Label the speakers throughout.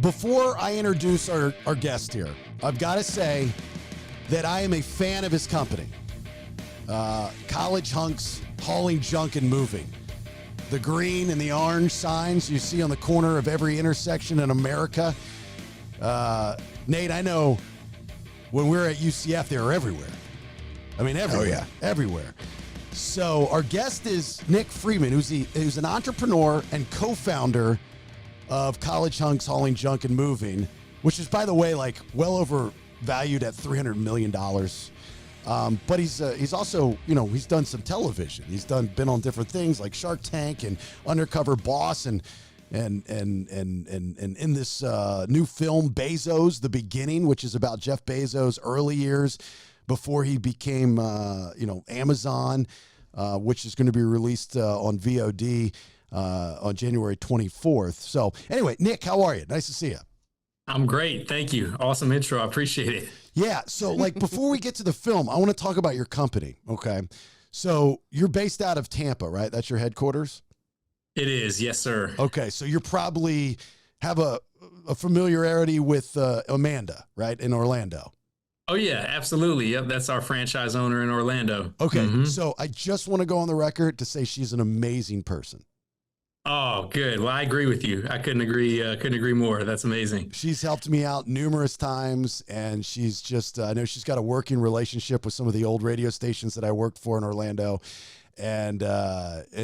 Speaker 1: before I introduce our guest here, I've got to say that I am a fan of his company. College Hunks Hauling Junk and Moving. The green and the orange signs you see on the corner of every intersection in America. Nate, I know when we were at UCF, they were everywhere. I mean, everywhere. Oh, yeah. Everywhere. So our guest is Nick Friedman, who's an entrepreneur and co-founder of College Hunks Hauling Junk and Moving, which is, by the way, like well over valued at $300 million. But he's also, he's done some television. He's been on different things like Shark Tank and Undercover Boss and in this new film Bezos, The Beginning, which is about Jeff Bezos' early years before he became, Amazon, which is going to be released on VOD on January 24th. So anyway, Nick, how are you? Nice to see you.
Speaker 2: I'm great. Thank you. Awesome intro. I appreciate it.
Speaker 1: Yeah. So like before we get to the film, I want to talk about your company. Okay. So you're based out of Tampa, right? That's your headquarters?
Speaker 2: It is. Yes, sir.
Speaker 1: Okay. So you're probably have a familiarity with Amanda, right? In Orlando.
Speaker 2: Oh yeah, absolutely. Yep. That's our franchise owner in Orlando.
Speaker 1: Okay.
Speaker 2: Mm-hmm.
Speaker 1: So I just want to go on the record to say she's an amazing person.
Speaker 2: Oh, good. Well, I agree with you. I couldn't agree more. That's amazing.
Speaker 1: She's helped me out numerous times, and she's just, I know she's got a working relationship with some of the old radio stations that I worked for in Orlando, and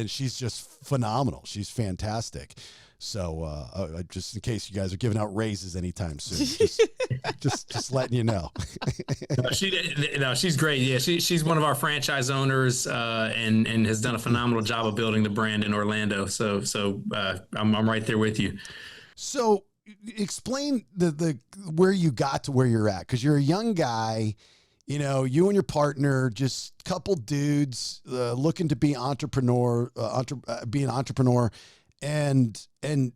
Speaker 1: she's just phenomenal. She's fantastic. So just in case you guys are giving out raises anytime soon, just letting you know.
Speaker 2: She's great. Yeah, she's one of our franchise owners, and has done a phenomenal job of building the brand in Orlando. So I'm right there with you.
Speaker 1: So explain the where you got to where you're at, because you're a young guy. You and your partner, just a couple dudes looking to be be an entrepreneur. And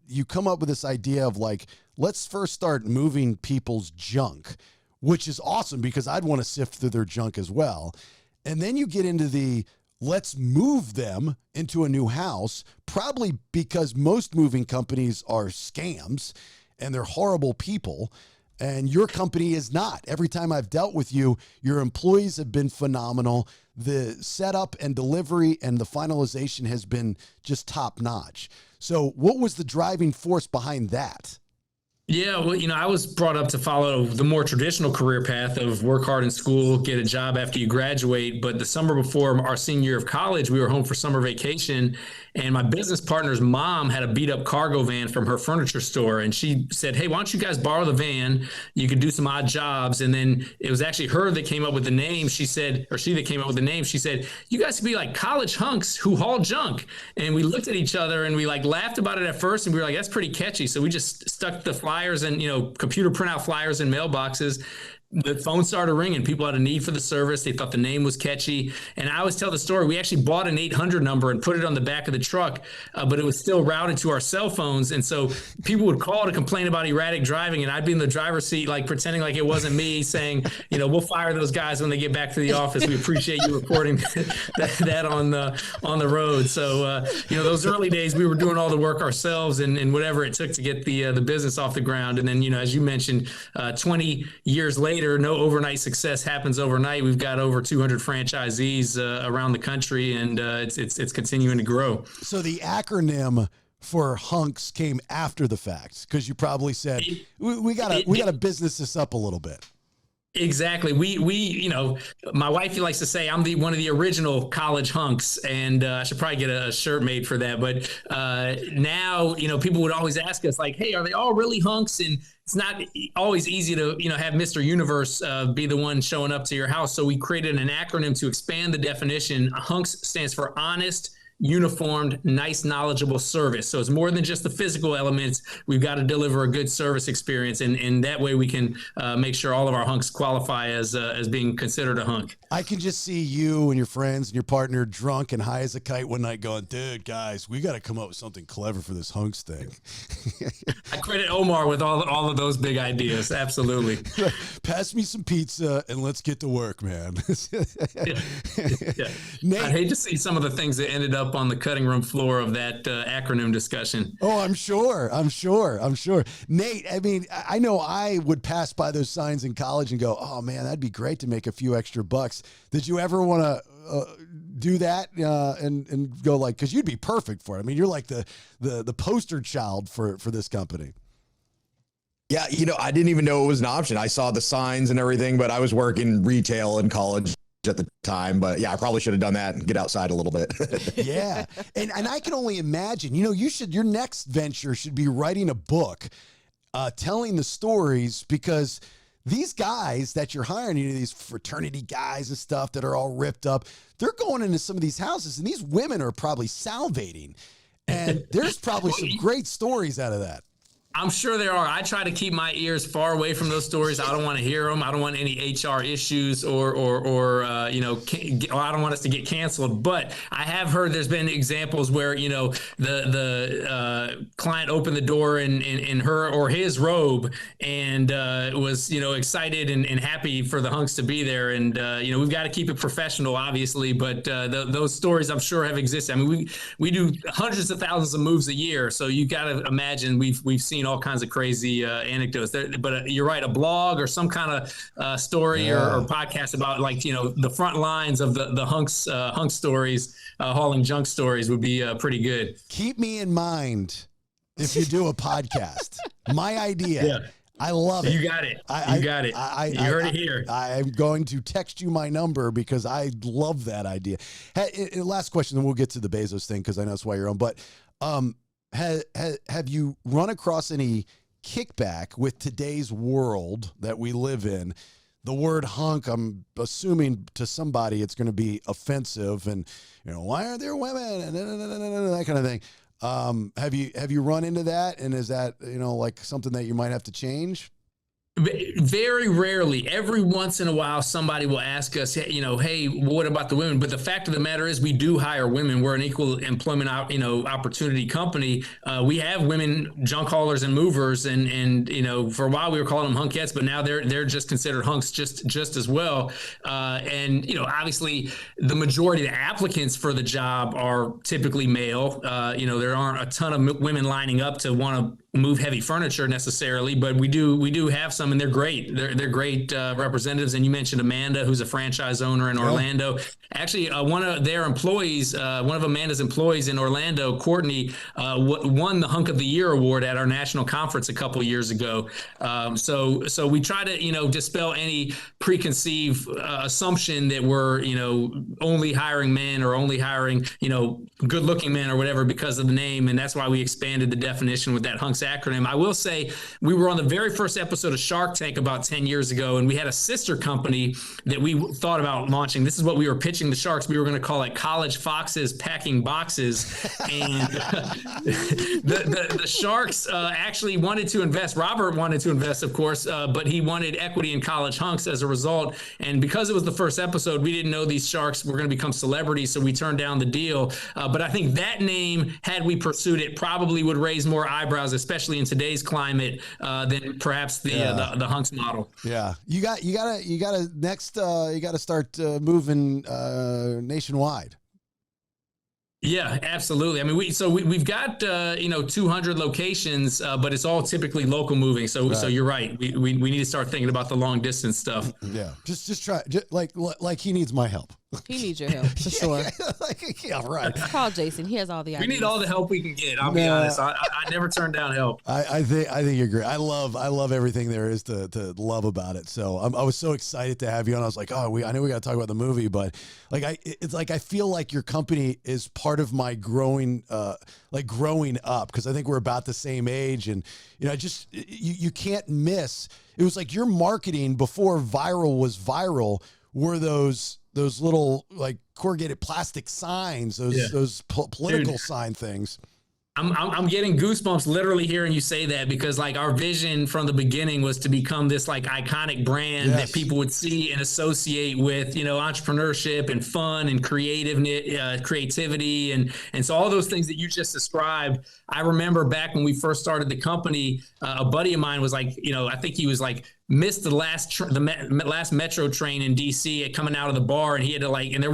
Speaker 1: you come up with this idea of like, let's first start moving people's junk, which is awesome because I'd want to sift through their junk as well. And then you get into let's move them into a new house, probably because most moving companies are scams and they're horrible people. And your company is not. Every time I've dealt with you, your employees have been phenomenal. The setup and delivery and the finalization has been just top notch. So what was the driving force behind that?
Speaker 2: Yeah, well, I was brought up to follow the more traditional career path of work hard in school, get a job after you graduate. But the summer before our senior year of college, we were home for summer vacation, and my business partner's mom had a beat up cargo van from her furniture store. And she said, hey, why don't you guys borrow the van? You could do some odd jobs. And then it was actually her that came up with the name. She said, or she that came up with the name. She said, you guys could be like college hunks who haul junk. And we looked at each other and we like laughed about it at first. And we were like, that's pretty catchy. So we just stuck the flyers and, computer printout flyers in mailboxes. The phone started ringing. People had a need for the service. They thought the name was catchy. And I always tell the story. We actually bought an 800 number and put it on the back of the truck, but it was still routed to our cell phones. And so people would call to complain about erratic driving. And I'd be in the driver's seat, like pretending like it wasn't me, saying, we'll fire those guys when they get back to the office. We appreciate you reporting that on the road. So, those early days, we were doing all the work ourselves and whatever it took to get the business off the ground. And then, as you mentioned, 20 years later, no overnight success happens overnight. We've got over 200 franchisees around the country, and it's continuing to grow.
Speaker 1: So the acronym for Hunks came after the fact, because you probably said we gotta business this up a little bit.
Speaker 2: Exactly. We my wife likes to say I'm one of the original college hunks, and I should probably get a shirt made for that. But now, people would always ask us like, hey, are they all really hunks? And it's not always easy to, have Mr. Universe be the one showing up to your house. So we created an acronym to expand the definition. Hunks stands for honest, uniformed, nice, knowledgeable service. So it's more than just the physical elements. We've got to deliver a good service experience, and that way we can make sure all of our hunks qualify as being considered a hunk.
Speaker 1: I can just see you and your friends and your partner drunk and high as a kite one night going, dude, guys, we got to come up with something clever for this hunks thing.
Speaker 2: I credit Omar with all of those big ideas. Absolutely.
Speaker 1: Pass me some pizza and let's get to work, man.
Speaker 2: Yeah. Nate, I'd hate to see some of the things that ended up up on the cutting room floor of that acronym discussion.
Speaker 1: Oh, I'm sure. Nate, I mean, I know I would pass by those signs in college and go, oh man, that'd be great to make a few extra bucks. Did you ever want to do that and go like, because you'd be perfect for it. I mean, you're like the poster child for this company.
Speaker 3: Yeah, I didn't even know it was an option. I saw the signs and everything, but I was working retail in college at the time. But yeah, I probably should have done that and get outside a little bit.
Speaker 1: Yeah. And I can only imagine, your next venture should be writing a book, telling the stories, because these guys that you're hiring, these fraternity guys and stuff that are all ripped up, they're going into some of these houses and these women are probably salivating. And there's probably some great stories out of that.
Speaker 2: I'm sure there are. I try to keep my ears far away from those stories. I don't want to hear them. I don't want any HR issues or I don't want us to get canceled. But I have heard there's been examples where, the client opened the door in her or his robe and was, excited and happy for the hunks to be there. And, we've got to keep it professional, obviously. But those stories, I'm sure, have existed. I mean, we do hundreds of thousands of moves a year. So you got to imagine we've seen all kinds of crazy anecdotes there, but you're right. A blog or some kind of story or podcast about the front lines of the hunk stories, hauling junk stories would be pretty good.
Speaker 1: Keep me in mind if you do a podcast. My idea. Yeah. I love it.
Speaker 2: You got it. You got it. You heard it here.
Speaker 1: I'm going to text you my number because I love that idea. Hey, last question, then we'll get to the Bezos thing because I know that's why you're on. But have you run across any kickback with today's world that we live in? The word hunk, I'm assuming to somebody it's going to be offensive, and why are there women and that kind of thing. Have you run into that, and is that like something that you might have to change?
Speaker 2: Very rarely. Every once in a while, somebody will ask us, hey, what about the women? But the fact of the matter is we do hire women. We're an equal employment, opportunity company. We have women junk haulers and movers. And for a while we were calling them hunkettes, but now they're just considered hunks just as well. Obviously the majority of the applicants for the job are typically male. There aren't a ton of women lining up to want to move heavy furniture necessarily, but we do have some, and they're great. They're great representatives. And you mentioned Amanda, who's a franchise owner in Orlando. Actually, one of their employees, one of Amanda's employees in Orlando, Courtney, won the Hunk of the Year award at our national conference a couple years ago. So we try to dispel any preconceived assumption that we're only hiring men or only hiring good-looking men or whatever because of the name, and that's why we expanded the definition with that hunks acronym. I will say we were on the very first episode of Shark Tank about 10 years ago, and we had a sister company that we thought about launching. This is what we were pitching the sharks. We were going to call it College Foxes Packing Boxes. And the sharks actually wanted to invest. Robert wanted to invest, of course, but he wanted equity in College Hunks as a result. And because it was the first episode, we didn't know these sharks were going to become celebrities, so we turned down the deal. But I think that name, had we pursued it, probably would raise more eyebrows, especially in today's climate, than perhaps the hunks model.
Speaker 1: Yeah, you got to next. You got to start moving nationwide.
Speaker 2: Yeah, absolutely. I mean, we've got 200 locations, but it's all typically local moving. So you're right. We need to start thinking about the long distance stuff.
Speaker 1: Yeah, just try. Like he needs my help.
Speaker 4: He needs your help for sure.
Speaker 1: Yeah, right.
Speaker 4: Call Jason. He has all the ideas.
Speaker 2: We need all the help we can get. I'll be honest. I never turn down help.
Speaker 1: I think you're great. I love everything there is to love about it. So I was so excited to have you on. I was like, I know we got to talk about the movie, but I feel like your company is part of my growing up, because I think we're about the same age, and you can't miss. It was like your marketing before viral was viral were those little like corrugated plastic signs, those political sign things.
Speaker 2: I'm getting goosebumps literally hearing you say that, because like our vision from the beginning was to become this like iconic brand that people would see and associate with, entrepreneurship and fun and creativity. And so all those things that you just described, I remember back when we first started the company, a buddy of mine was like, I think he was like missed the last metro train in DC coming out of the bar, and he had to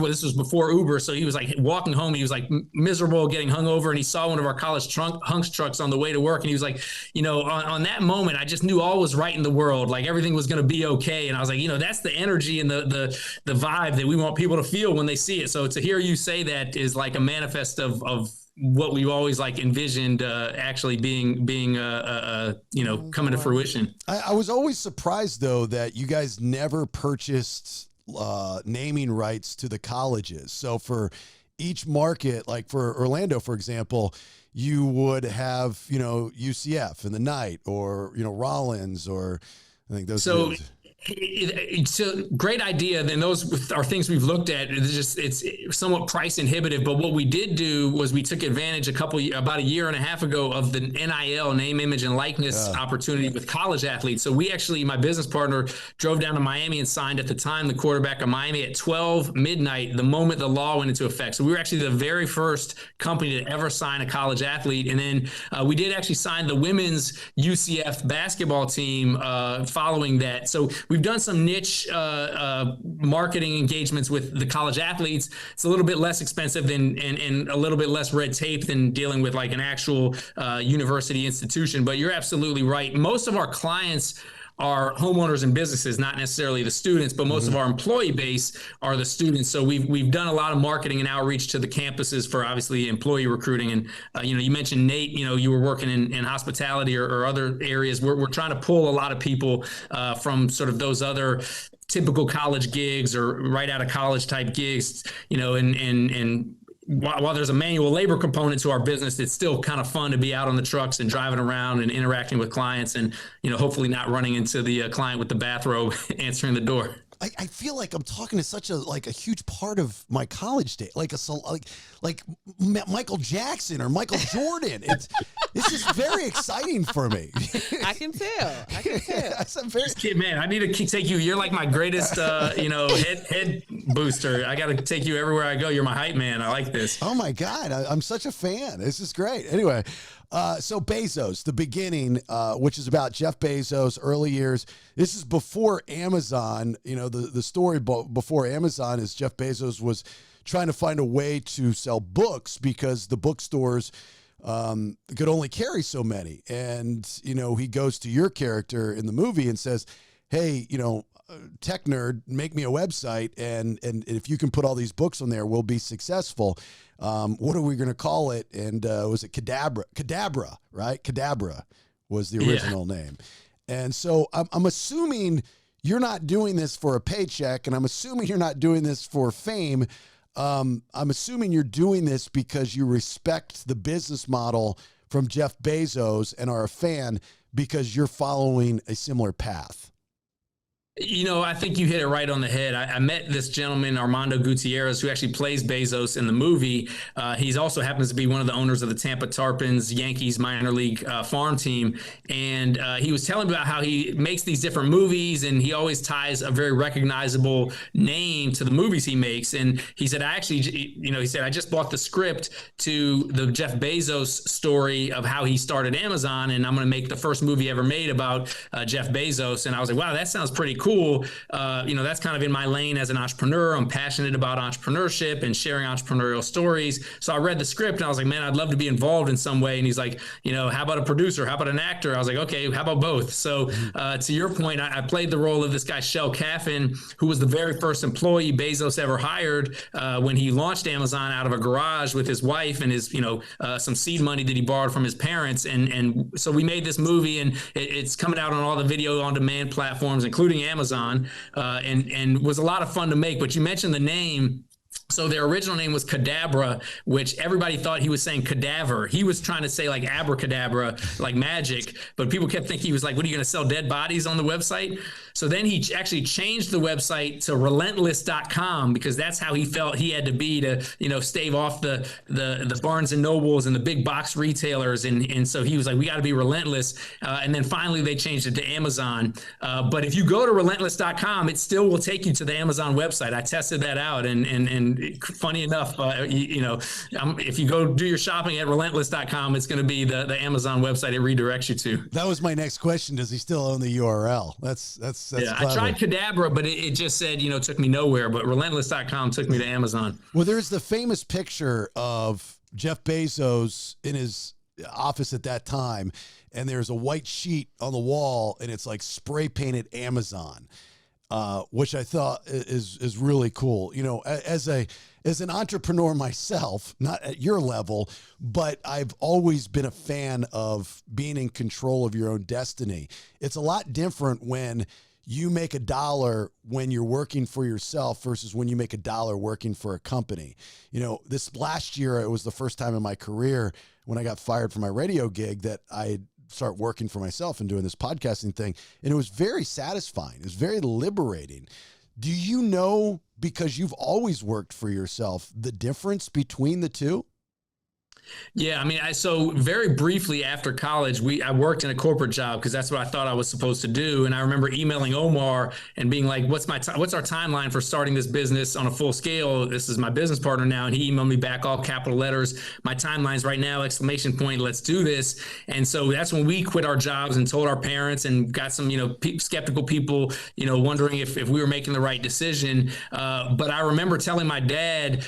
Speaker 2: this was before Uber, so he was like walking home, he was like miserable, getting hungover, and he saw one of our college hunks trucks on the way to work, and he was like, on that moment, I just knew all was right in the world, like everything was going to be okay, and I was like, that's the energy and the vibe that we want people to feel when they see it. So to hear you say that is like a manifest of what we've always like envisioned actually being coming to fruition.
Speaker 1: I was always surprised though that you guys never purchased naming rights to the colleges. So for each market, like for Orlando, for example, you would have, UCF in the night, or, Rollins, or I think those.
Speaker 2: So it's a great idea. And those are things we've looked at. It's somewhat price inhibitive. But what we did do was we took advantage about a year and a half ago of the NIL, name, image, and likeness opportunity with college athletes. So we actually, my business partner drove down to Miami and signed at the time the quarterback of Miami at 12 midnight, the moment the law went into effect. So we were actually the very first company to ever sign a college athlete. And then we did actually sign the women's UCF basketball team following that. So we've done some niche marketing engagements with the college athletes. It's a little bit less expensive and a little bit less red tape than dealing with like an actual university institution. But you're absolutely right. Most of our clients are homeowners and businesses, not necessarily the students, but most of our employee base are the students. So we've done a lot of marketing and outreach to the campuses for obviously employee recruiting. And you mentioned Nate, you were working in hospitality or other areas. We're trying to pull a lot of people from sort of those other typical college gigs or right out of college type gigs, and while there's a manual labor component to our business, it's still kind of fun to be out on the trucks and driving around and interacting with clients, and hopefully not running into the client with the bathrobe answering the door.
Speaker 1: I feel like I'm talking to such a huge part of my college day, like Michael Jackson or Michael Jordan. This is very exciting for me.
Speaker 4: I can tell.
Speaker 2: Kid, man, I need to take you. You're like my greatest, head booster. I got to take you everywhere I go. You're my hype man. I like this.
Speaker 1: Oh my God, I'm such a fan. This is great. Anyway. So Bezos, the beginning, which is about Jeff Bezos' early years. This is before Amazon. The story before Amazon is Jeff Bezos was trying to find a way to sell books because the bookstores could only carry so many. And, he goes to your character in the movie and says, hey, tech nerd, make me a website. And if you can put all these books on there, we'll be successful. What are we going to call it? And was it Cadabra, right? Cadabra was the original name. And so I'm assuming you're not doing this for a paycheck, and I'm assuming you're not doing this for fame. I'm assuming you're doing this because you respect the business model from Jeff Bezos and are a fan because you're following a similar path.
Speaker 2: I think you hit it right on the head. I met this gentleman, Armando Gutierrez, who actually plays Bezos in the movie. He's also happens to be one of the owners of the Tampa Tarpons Yankees minor league farm team. And he was telling me about how he makes these different movies, and he always ties a very recognizable name to the movies he makes. And he said, I just bought the script to the Jeff Bezos story of how he started Amazon, and I'm going to make the first movie ever made about Jeff Bezos. And I was like, wow, that sounds pretty cool. That's kind of in my lane as an entrepreneur. I'm passionate about entrepreneurship and sharing entrepreneurial stories. So I read the script and I was like, man, I'd love to be involved in some way. And he's like, how about a producer? How about an actor? I was like, okay, how about both? So to your point, I played the role of this guy, Shel Caffin, who was the very first employee Bezos ever hired when he launched Amazon out of a garage with his wife and his, some seed money that he borrowed from his parents. And so we made this movie, and it's coming out on all the video on demand platforms, including Amazon, and was a lot of fun to make. But you mentioned the name. So their original name was Cadabra, which everybody thought he was saying cadaver. He was trying to say like abracadabra, like magic, but people kept thinking he was like, what are you going to sell dead bodies on the website? So then he actually changed the website to relentless.com because that's how he felt he had to be to, stave off the Barnes and Nobles and the big box retailers. And so he was like, we got to be relentless. And then finally they changed it to Amazon. But if you go to relentless.com, it still will take you to the Amazon website. I tested that out, and funny enough, if you go do your shopping at relentless.com, it's going to be the Amazon website it redirects you to.
Speaker 1: That was my next question. Does he still own the URL? That's
Speaker 2: yeah.
Speaker 1: clever.
Speaker 2: I tried Cadabra, but it just said, took me nowhere. But relentless.com took me to Amazon.
Speaker 1: Well, there's the famous picture of Jeff Bezos in his office at that time, and there's a white sheet on the wall, and it's like spray painted Amazon, which I thought is really cool. As an entrepreneur myself, not at your level, but I've always been a fan of being in control of your own destiny. It's a lot different when you make $1 when you're working for yourself versus when you make $1 working for a company. This last year, it was the first time in my career when I got fired from my radio gig that I start working for myself and doing this podcasting thing. And it was very satisfying. It was very liberating. Do you know, because you've always worked for yourself, the difference between the two?
Speaker 2: Yeah, I mean, so very briefly after college, I worked in a corporate job because that's what I thought I was supposed to do. And I remember emailing Omar and being like, what's our timeline for starting this business on a full scale? This is my business partner now. And he emailed me back, all capital letters, my timeline's right now, ! Let's do this. And so that's when we quit our jobs and told our parents and got some, skeptical people, wondering if we were making the right decision. But I remember telling my dad,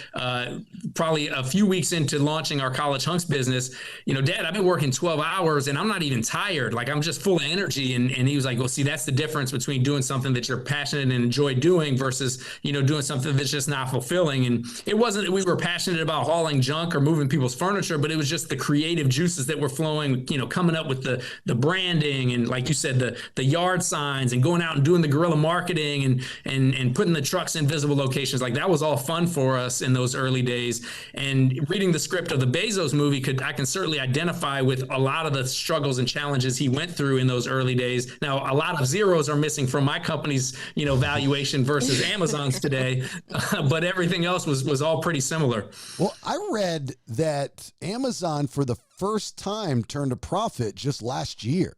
Speaker 2: probably a few weeks into launching our college hunks business, Dad, I've been working 12 hours and I'm not even tired. Like, I'm just full of energy. And he was like, well, see, that's the difference between doing something that you're passionate and enjoy doing versus, doing something that's just not fulfilling. And it wasn't that we were passionate about hauling junk or moving people's furniture, but it was just the creative juices that were flowing, coming up with the branding and, like you said, the yard signs and going out and doing the guerrilla marketing and putting the trucks in visible locations. Like, that was all fun for us in those early days. And reading the script of the Bezos movie, I can certainly identify with a lot of the struggles and challenges he went through in those early days. Now, a lot of zeros are missing from my company's, valuation versus Amazon's today, but everything else was all pretty similar.
Speaker 1: Well, I read that Amazon for the first time turned a profit just last year.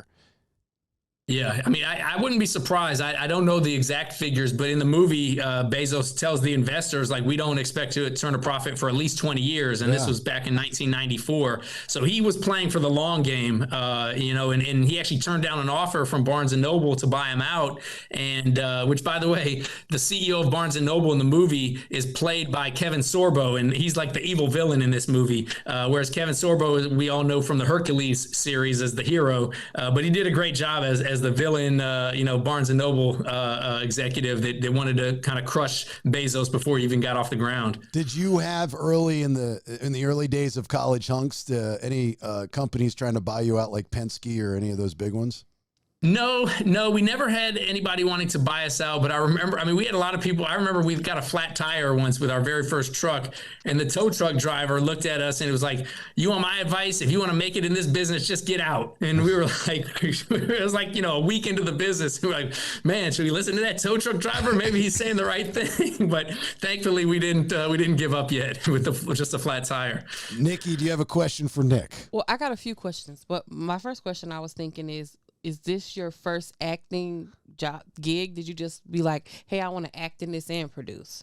Speaker 2: Yeah, I mean, I wouldn't be surprised. I don't know the exact figures, but in the movie, Bezos tells the investors, like, we don't expect to turn a profit for at least 20 years. And this was back in 1994. So he was playing for the long game, and he actually turned down an offer from Barnes & Noble to buy him out. And which, by the way, the CEO of Barnes & Noble in the movie is played by Kevin Sorbo, and he's like the evil villain in this movie. Whereas Kevin Sorbo, we all know from the Hercules series as the hero, but he did a great job as the villain, Barnes & Noble executive that wanted to kind of crush Bezos before he even got off the ground.
Speaker 1: Did you have early in the early days of college hunks any companies trying to buy you out like Penske or any of those big ones?
Speaker 2: No, we never had anybody wanting to buy us out. But I remember, we had a lot of people. I remember we got a flat tire once with our very first truck, and the tow truck driver looked at us and it was like, you want my advice? If you want to make it in this business, just get out. And we were like, it was like, a week into the business. We were like, man, should we listen to that tow truck driver? Maybe he's saying the right thing. But thankfully we didn't give up yet with just a flat tire.
Speaker 1: Nikki, do you have a question for Nick?
Speaker 4: Well, I got a few questions, but my first question I was thinking is this your first acting job gig? Did you just be like, hey, I want to act in this and produce?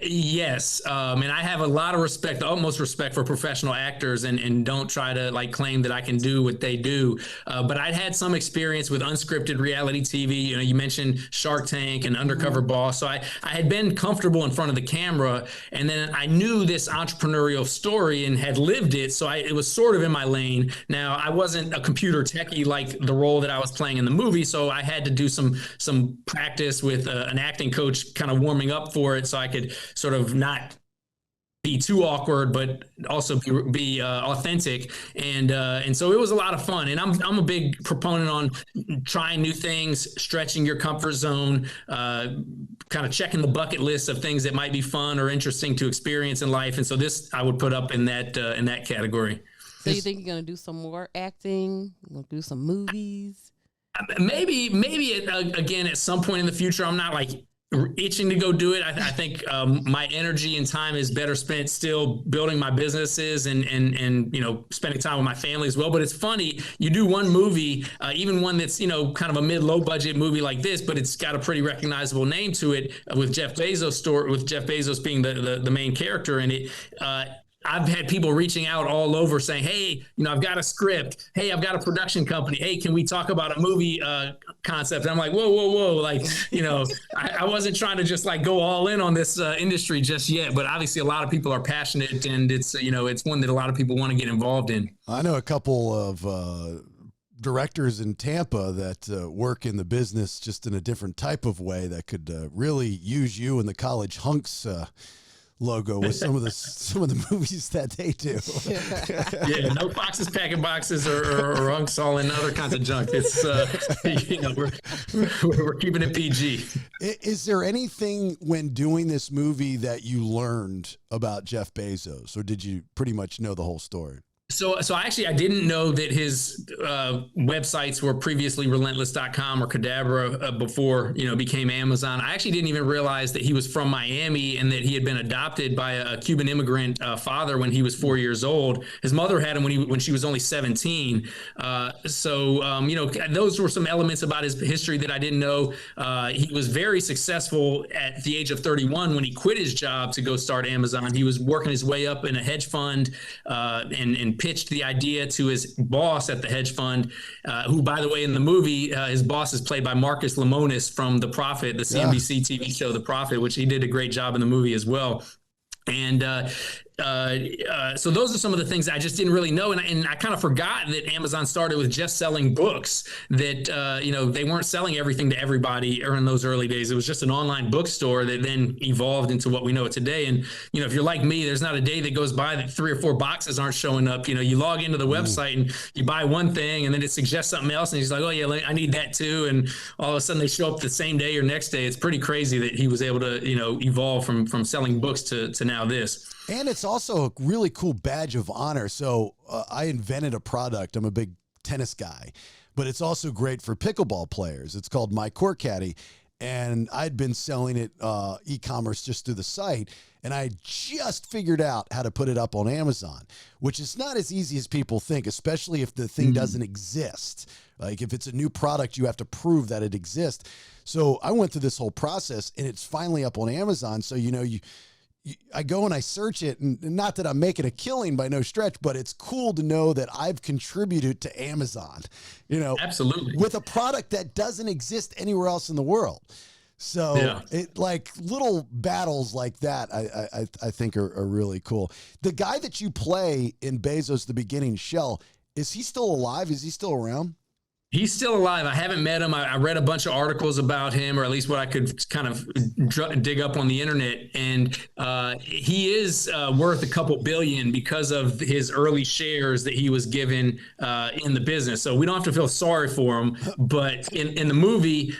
Speaker 2: Yes. And I have a lot of respect, utmost respect for professional actors and don't try to claim that I can do what they do. But I'd had some experience with unscripted reality TV. You mentioned Shark Tank and Undercover Boss. So I had been comfortable in front of the camera, and then I knew this entrepreneurial story and had lived it. So it was sort of in my lane. Now, I wasn't a computer techie like the role that I was playing in the movie. So I had to do some practice with an acting coach kind of warming up for it so I could sort of not be too awkward, but also be authentic. And so it was a lot of fun. And I'm a big proponent on trying new things, stretching your comfort zone, kind of checking the bucket list of things that might be fun or interesting to experience in life. And so this I would put up in that category.
Speaker 4: So you think you're going to do some more acting? You're going to do some movies?
Speaker 2: Maybe again, at some point in the future. I'm not itching to go do it. I think my energy and time is better spent still building my businesses and spending time with my family as well. But it's funny, you do one movie, even one that's kind of a low budget movie like this, but it's got a pretty recognizable name to it with Jeff Bezos being the main character in it. I've had people reaching out all over saying, hey, I've got a script. Hey, I've got a production company. Hey, can we talk about a movie concept? And I'm like, whoa. Like, I wasn't trying to just like go all in on this industry just yet. But obviously a lot of people are passionate, and it's one that a lot of people want to get involved in.
Speaker 1: I know a couple of directors in Tampa that work in the business just in a different type of way that could really use you and the College Hunks logo with some of the movies that they do.
Speaker 2: Yeah, no foxes packing boxes or hunks all in other kinds of junk. It's we're keeping it PG.
Speaker 1: Is there anything when doing this movie that you learned about Jeff Bezos, or did you pretty much know the whole story?
Speaker 2: So actually, I didn't know that his websites were previously relentless.com or Cadabra before, became Amazon. I actually didn't even realize that he was from Miami and that he had been adopted by a Cuban immigrant father when he was 4 years old. His mother had him when she was only 17. Those were some elements about his history that I didn't know. He was very successful at the age of 31 when he quit his job to go start Amazon. He was working his way up in a hedge fund and pitched the idea to his boss at the hedge fund, who, by the way, in the movie, his boss is played by Marcus Lemonis from The Prophet, the CNBC TV show The Prophet, which he did a great job in the movie as well. And so those are some of the things I just didn't really know. And I kind of forgot that Amazon started with just selling books, that, they weren't selling everything to everybody in those early days. It was just an online bookstore that then evolved into what we know today. And, if you're like me, there's not a day that goes by that 3 or 4 boxes aren't showing up. You log into the website and you buy one thing and then it suggests something else. And he's like, oh, yeah, I need that too. And all of a sudden they show up the same day or next day. It's pretty crazy that he was able to, evolve from selling books to now this.
Speaker 1: And it's also a really cool badge of honor. So I invented a product. I'm a big tennis guy, but it's also great for pickleball players. It's called My Court Caddy. And I'd been selling it e-commerce just through the site. And I just figured out how to put it up on Amazon, which is not as easy as people think, especially if the thing doesn't exist. Like if it's a new product, you have to prove that it exists. So I went through this whole process and it's finally up on Amazon. So, I go and I search it, and not that I'm making a killing by no stretch, but it's cool to know that I've contributed to Amazon,
Speaker 2: absolutely,
Speaker 1: with a product that doesn't exist anywhere else in the world. So it like little battles like that, I think are really cool. The guy that you play in Bezos, the beginning shell, is he still alive? Is he still around?
Speaker 2: He's still alive. I haven't met him. I read a bunch of articles about him, or at least what I could kind of dig up on the internet. And he is worth a couple billion because of his early shares that he was given in the business. So we don't have to feel sorry for him. But in the movie,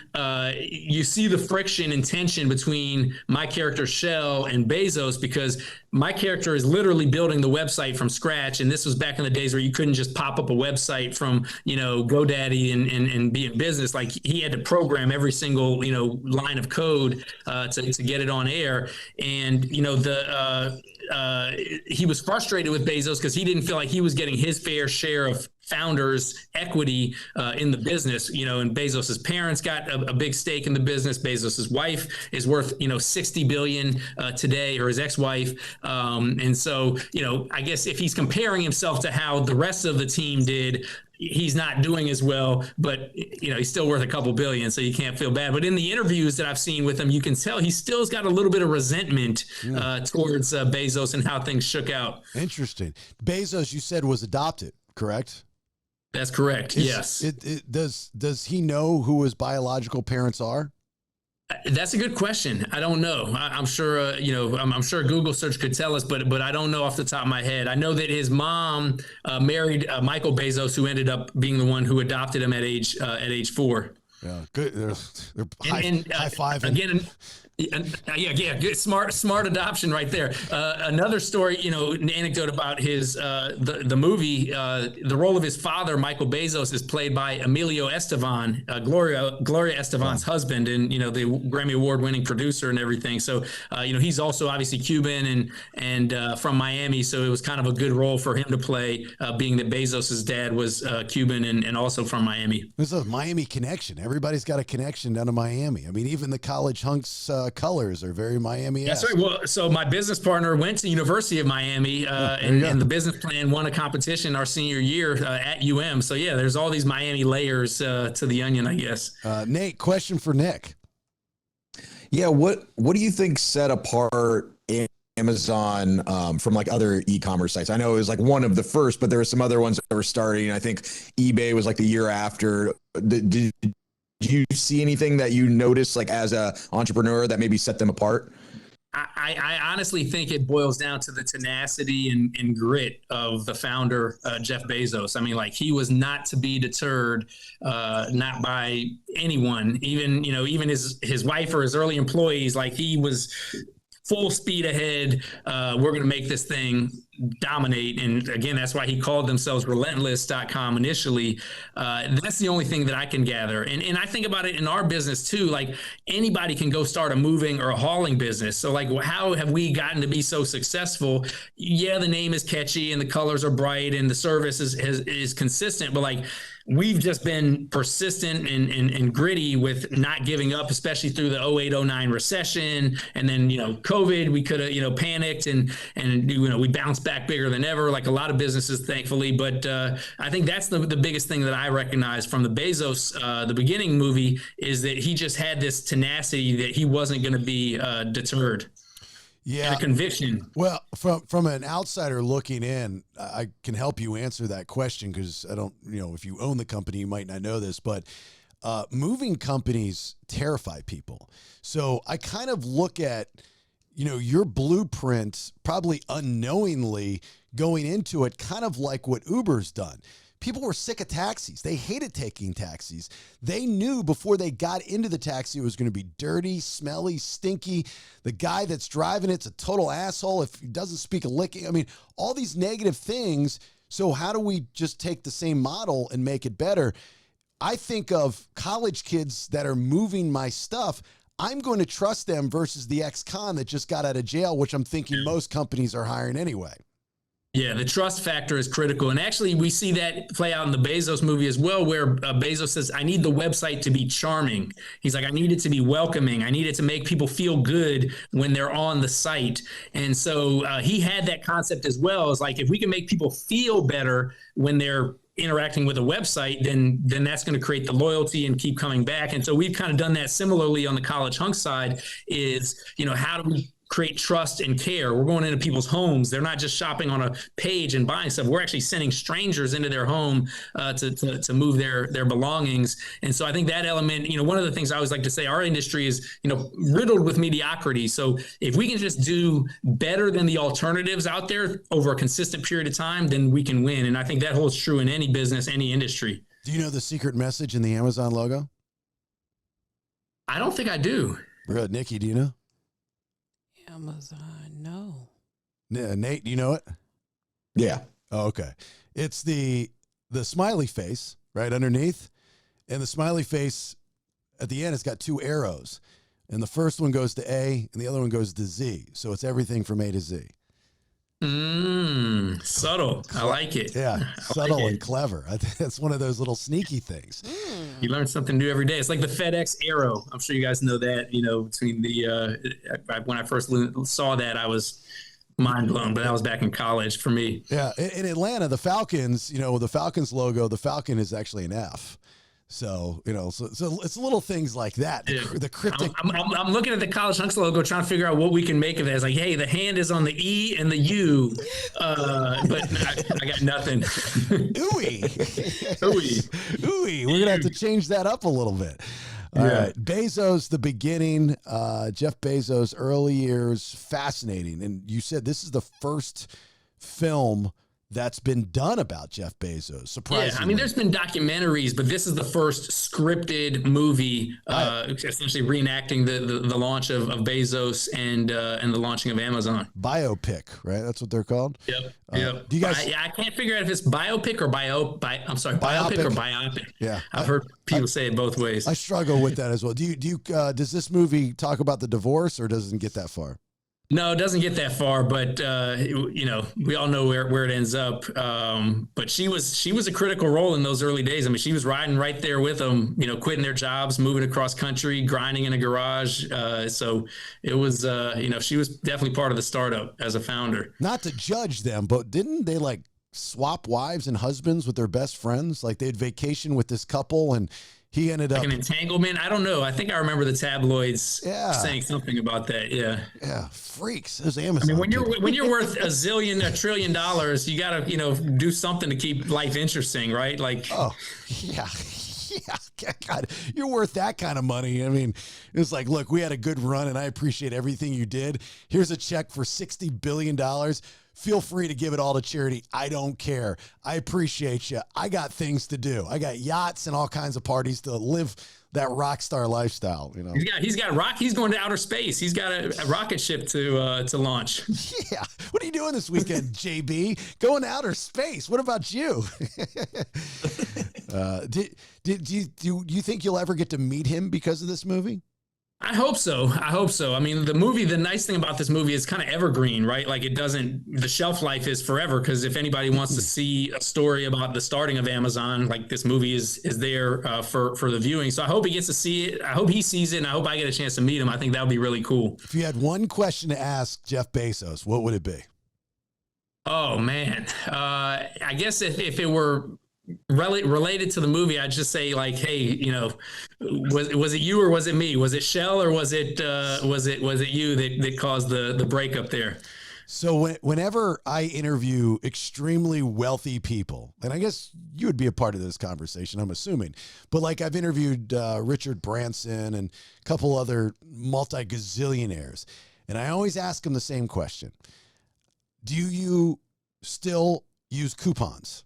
Speaker 2: you see the friction and tension between my character Shell and Bezos, because my character is literally building the website from scratch. And this was back in the days where you couldn't just pop up a website from, GoDaddy and be in business. Like he had to program every single, line of code to get it on air. And, he was frustrated with Bezos because he didn't feel like he was getting his fair share of founders' equity in the business, and Bezos's parents got a big stake in the business. Bezos's wife is worth, 60 billion today, or his ex-wife. And so, I guess if he's comparing himself to how the rest of the team did, he's not doing as well, but he's still worth a couple billion, so you can't feel bad. But in the interviews that I've seen with him, you can tell he still's got a little bit of resentment towards Bezos and how things shook out.
Speaker 1: Interesting. Bezos, you said, was adopted, correct?
Speaker 2: That's correct. Yes.
Speaker 1: Does he know who his biological parents are?
Speaker 2: That's a good question. I don't know. I'm sure, I'm sure a Google search could tell us, but I don't know off the top of my head. I know that his mom married Michael Bezos, who ended up being the one who adopted him at age 4.
Speaker 1: Yeah, good. They're high five
Speaker 2: again. Yeah, good, smart adoption right there. Another story, an anecdote about his the movie. The role of his father, Michael Bezos, is played by Emilio Esteván, Gloria Estefan's husband, and the Grammy Award winning producer and everything. So he's also obviously Cuban and from Miami. So it was kind of a good role for him to play, being that Bezos's dad was Cuban and also from Miami.
Speaker 1: There's a Miami connection. Everybody's got a connection down to Miami. I mean, even the college hunks. Colors are very Miami.
Speaker 2: That's right. Well, so my business partner went to University of Miami, and the business plan won a competition our senior year at So yeah, there's all these Miami layers to the onion, I guess.
Speaker 1: Nate, question for Nick.
Speaker 3: Yeah, what do you think set apart Amazon from like other e-commerce sites? I know it was like one of the first, but there were some other ones that were starting. I think eBay was like the year after. Do you see anything that you notice, like as a entrepreneur, that maybe set them apart?
Speaker 2: I honestly think it boils down to the tenacity and grit of the founder, Jeff Bezos. I mean, like, he was not to be deterred, not by anyone, even his wife or his early employees. Like, he was full speed ahead. We're going to make this thing dominate. And again, that's why he called themselves relentless.com initially. That's the only thing that I can gather. And I think about it in our business too. Like, anybody can go start a moving or a hauling business. So like, how have we gotten to be so successful? Yeah, the name is catchy and the colors are bright and the service is consistent, but like, we've just been persistent and gritty with not giving up, especially through the 08-09 recession. And then, COVID, we could have, panicked and we bounced back bigger than ever, like a lot of businesses, thankfully. But I think that's the biggest thing that I recognize from the Bezos, the beginning movie, is that he just had this tenacity that he wasn't going to be deterred.
Speaker 1: Yeah,
Speaker 2: and a conviction.
Speaker 1: Well, from an outsider looking in, I can help you answer that question because I don't, if you own the company, you might not know this, but moving companies terrify people. So I kind of look at, your blueprint, probably unknowingly going into it, kind of like what Uber's done. People were sick of taxis. They hated taking taxis. They knew before they got into the taxi it was going to be dirty, smelly, stinky. The guy that's driving it's a total asshole if he doesn't speak a lick. I mean, all these negative things. So how do we just take the same model and make it better? I think of college kids that are moving my stuff. I'm going to trust them versus the ex-con that just got out of jail, which I'm thinking most companies are hiring anyway.
Speaker 2: Yeah, the trust factor is critical. And actually, we see that play out in the Bezos movie as well, where Bezos says, I need the website to be charming. He's like, I need it to be welcoming. I need it to make people feel good when they're on the site. And so he had that concept as well. It's like, if we can make people feel better when they're interacting with a website, then that's going to create the loyalty and keep coming back. And so we've kind of done that similarly on the college hunk side is, how do we create trust and care? We're going into people's homes. They're not just shopping on a page and buying stuff. We're actually sending strangers into their home to move their belongings. And so I think that element, one of the things I always like to say, our industry is, riddled with mediocrity. So if we can just do better than the alternatives out there over a consistent period of time, then we can win. And I think that holds true in any business, any industry.
Speaker 1: Do you know the secret message in the Amazon logo?
Speaker 2: I don't think I do.
Speaker 1: Really, Nikki, do you know?
Speaker 4: Amazon, no.
Speaker 1: Nate, do you know it?
Speaker 3: Yeah.
Speaker 1: Oh, okay. It's the smiley face right underneath, and the smiley face at the end has got two arrows, and the first one goes to A, and the other one goes to Z. So it's everything from A to Z.
Speaker 2: Subtle. I like it.
Speaker 1: Yeah, subtle and clever. I think that's one of those little sneaky things.
Speaker 2: You learn something new every day. It's like the FedEx arrow. I'm sure you guys know that, between when I first saw that, I was mind blown, but that was back in college for me.
Speaker 1: Yeah. In Atlanta, the Falcons, the Falcons logo, the Falcon is actually an F. So, so it's little things like that. The cryptic.
Speaker 2: I'm looking at the College Hunks logo, trying to figure out what we can make of it. It's like, hey, the hand is on the E and the U, but I got nothing.
Speaker 1: Ooey. Ooey. We're going to have to change that up a little bit. All right. Bezos, the beginning, Jeff Bezos, early years, fascinating. And you said this is the first film that's been done about Jeff Bezos. Surprisingly.
Speaker 2: Yeah, I mean, there's been documentaries, but this is the first scripted movie, essentially reenacting the launch of Bezos and the launching of Amazon.
Speaker 1: Biopic, right? That's what they're called.
Speaker 2: Yep. Yep.
Speaker 1: Do you guys?
Speaker 2: I can't figure out if it's biopic or biopic or biopic.
Speaker 1: Yeah,
Speaker 2: I've heard people say it both ways.
Speaker 1: I struggle with that as well. Does this movie talk about the divorce, or doesn't get that far?
Speaker 2: No, it doesn't get that far, but we all know where it ends up. But she was a critical role in those early days. I mean, she was riding right there with them, quitting their jobs, moving across country, grinding in a garage. So it was, she was definitely part of the startup as a founder.
Speaker 1: Not to judge them, but didn't they like swap wives and husbands with their best friends? Like they'd vacation with this couple and he ended up
Speaker 2: an entanglement. I don't know. I think I remember the tabloids saying something about that. Yeah.
Speaker 1: Yeah. Freaks. Those Amazon.
Speaker 2: I mean, when you're worth $1 trillion, you got to, do something to keep life interesting, right? Like,
Speaker 1: oh yeah. Yeah, God, you're worth that kind of money. I mean, it's like, look, we had a good run and I appreciate everything you did. Here's a check for $60 billion. Feel free to give it all to charity. I don't care. I appreciate you. I got things to do. I got yachts and all kinds of parties to live that rock star lifestyle.
Speaker 2: He's going to outer space. He's got a rocket ship to launch.
Speaker 1: Yeah. What are you doing this weekend, JB? Going to outer space. What about you? Do you think you'll ever get to meet him because of this movie?
Speaker 2: I hope so. I mean, the nice thing about this movie is kind of evergreen, right? Like the shelf life is forever. Cause if anybody wants to see a story about the starting of Amazon, like this movie is there for the viewing. So I hope he gets to see it. I hope he sees it and I hope I get a chance to meet him. I think that would be really cool.
Speaker 1: If you had one question to ask Jeff Bezos, what would it be?
Speaker 2: Oh man. I guess if it were related to the movie, I'd just say like, hey, was it you or was it me? Was it Shell or was it you that caused the breakup there?
Speaker 1: So whenever I interview extremely wealthy people, and I guess you would be a part of this conversation, I'm assuming, but like I've interviewed Richard Branson and a couple other multi-gazillionaires, and I always ask them the same question. Do you still use coupons?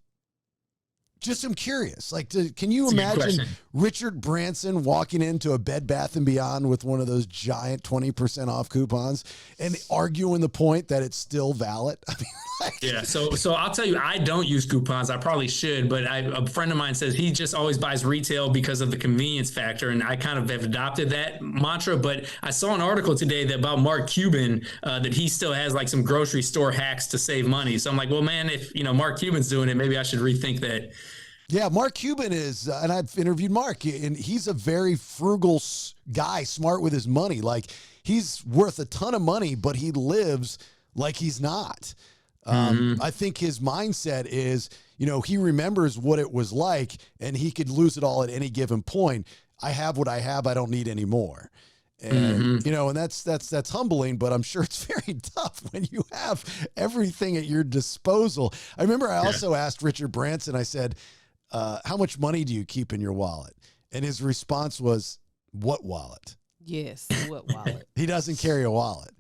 Speaker 1: Just I'm curious. Like, can you imagine Richard Branson walking into a Bed Bath & Beyond with one of those giant 20% off coupons and arguing the point that it's still valid? I mean,
Speaker 2: yeah. So I'll tell you, I don't use coupons. I probably should, but a friend of mine says he just always buys retail because of the convenience factor, and I kind of have adopted that mantra. But I saw an article today about Mark Cuban that he still has like some grocery store hacks to save money. So I'm like, well, man, if Mark Cuban's doing it, maybe I should rethink that.
Speaker 1: Yeah, Mark Cuban is, and I've interviewed Mark, and he's a very frugal guy, smart with his money. Like, he's worth a ton of money, but he lives like he's not. I think his mindset is, he remembers what it was like, and he could lose it all at any given point. I have what I have. I don't need any more. And, and that's humbling, but I'm sure it's very tough when you have everything at your disposal. I remember I also asked Richard Branson, I said, how much money do you keep in your wallet? And his response was, what wallet?
Speaker 4: Yes, what wallet?
Speaker 1: He doesn't carry a wallet.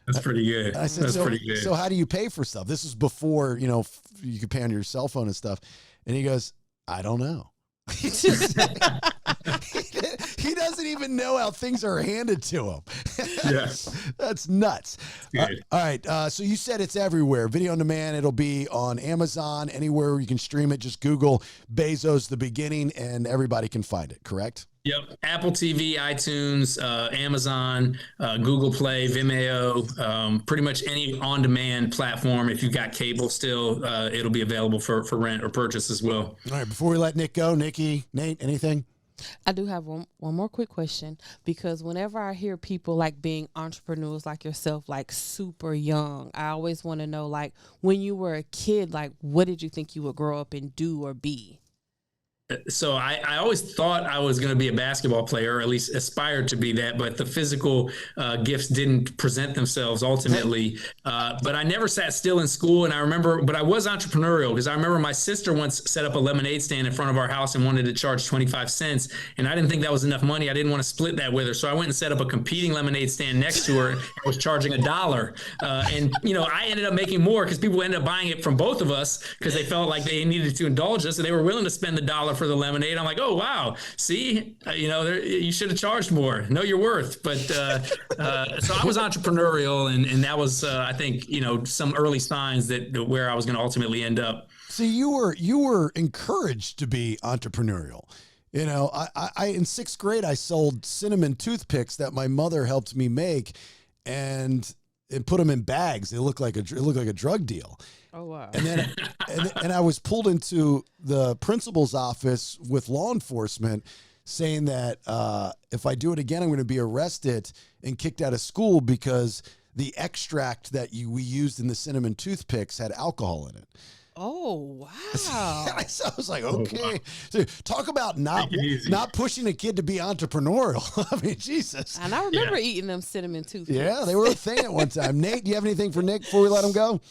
Speaker 2: That's pretty good.
Speaker 1: I said,
Speaker 2: That's pretty good.
Speaker 1: So how do you pay for stuff? This is before, you could pay on your cell phone and stuff. And he goes, I don't know. He doesn't even know how things are handed to him.
Speaker 2: Yeah.
Speaker 1: That's nuts. All right. So you said it's everywhere. Video on demand. It'll be on Amazon, anywhere where you can stream it. Just Google Bezos The Beginning and everybody can find it, correct?
Speaker 2: Yep. Apple TV, iTunes, Amazon, Google Play, Vimeo, pretty much any on-demand platform. If you've got cable still, it'll be available for rent or purchase as well.
Speaker 1: All right. Before we let Nick go, Nikki, Nate, anything?
Speaker 4: I do have one more quick question, because whenever I hear people like being entrepreneurs like yourself, like super young, I always want to know, like, when you were a kid, like, what did you think you would grow up and do or be?
Speaker 2: So I always thought I was going to be a basketball player, or at least aspired to be that, but the physical gifts didn't present themselves ultimately. But I never sat still in school. And I remember, but I was entrepreneurial because I remember my sister once set up a lemonade stand in front of our house and wanted to charge 25 cents. And I didn't think that was enough money. I didn't want to split that with her. So I went and set up a competing lemonade stand next to her and was charging $1. And, I ended up making more because people ended up buying it from both of us because they felt like they needed to indulge us and they were willing to spend the dollar for the lemonade. I'm like, oh wow, see, you should have charged more. Know your worth. But so I was entrepreneurial, and that was I think some early signs that where I was going to ultimately end up.
Speaker 1: See, you were encouraged to be entrepreneurial. I in sixth grade I sold cinnamon toothpicks that my mother helped me make, and put them in bags. It looked like a drug deal.
Speaker 4: Oh wow!
Speaker 1: And then, and I was pulled into the principal's office with law enforcement, saying that if I do it again, I'm going to be arrested and kicked out of school because the extract that we used in the cinnamon toothpicks had alcohol in it.
Speaker 4: Oh wow!
Speaker 1: So I was like, okay. Oh, wow. So talk about not pushing a kid to be entrepreneurial. I mean, Jesus.
Speaker 4: And I remember eating them cinnamon toothpicks.
Speaker 1: Yeah, they were a thing at one time. Nate, do you have anything for Nick before we let him go?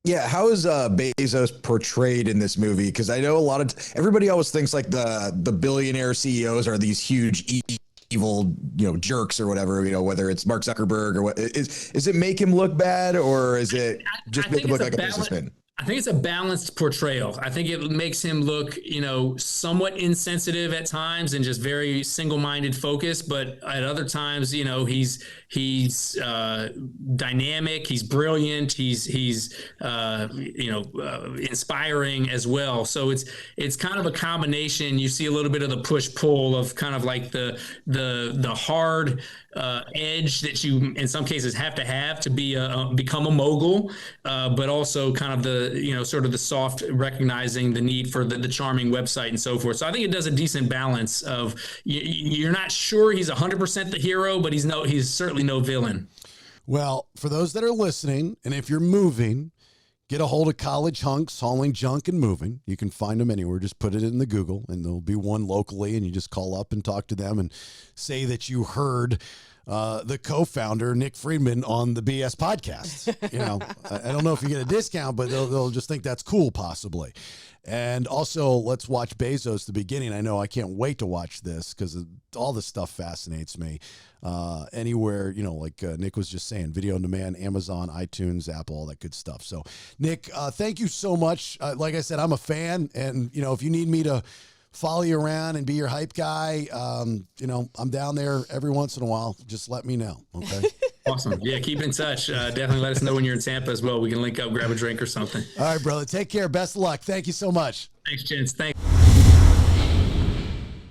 Speaker 3: Yeah, how is Bezos portrayed in this movie? Because I know everybody always thinks like the billionaire CEOs are these huge evil jerks or whatever. Whether it's Mark Zuckerberg or what is it make him look bad, or is it just make him look like a businessman?
Speaker 2: I think it's a balanced portrayal. I think it makes him look, somewhat insensitive at times and just very single-minded focused. But at other times, he's dynamic. He's brilliant. He's inspiring as well. So it's kind of a combination. You see a little bit of the push-pull of kind of like the hard edge that you in some cases have to be become a mogul, but also kind of the sort of the soft recognizing the need for the charming website and so forth. So I think it does a decent balance of you're not sure he's 100% the hero, but he's certainly no villain.
Speaker 1: Well, for those that are listening, and if you're moving, get a hold of College Hunks Hauling Junk and Moving. You can find them anywhere. Just put it in the Google, and there'll be one locally, and you just call up and talk to them and say that you heard the co-founder, Nick Friedman, on the BS podcast. I don't know if you get a discount, but they'll just think that's cool, possibly. And also, let's watch Bezos, the beginning. I know I can't wait to watch this because all this stuff fascinates me. Anywhere, like Nick was just saying, video on demand, Amazon, iTunes, Apple, all that good stuff. So, Nick, thank you so much. Like I said, I'm a fan. And, if you need me to follow you around and be your hype guy, I'm down there every once in a while. Just let me know. Okay.
Speaker 2: Awesome. Yeah. Keep in touch. Definitely let us know when you're in Tampa as well. We can link up, grab a drink or something.
Speaker 1: All right, brother. Take care. Best of luck. Thank you so much.
Speaker 2: Thanks, gents. Thanks.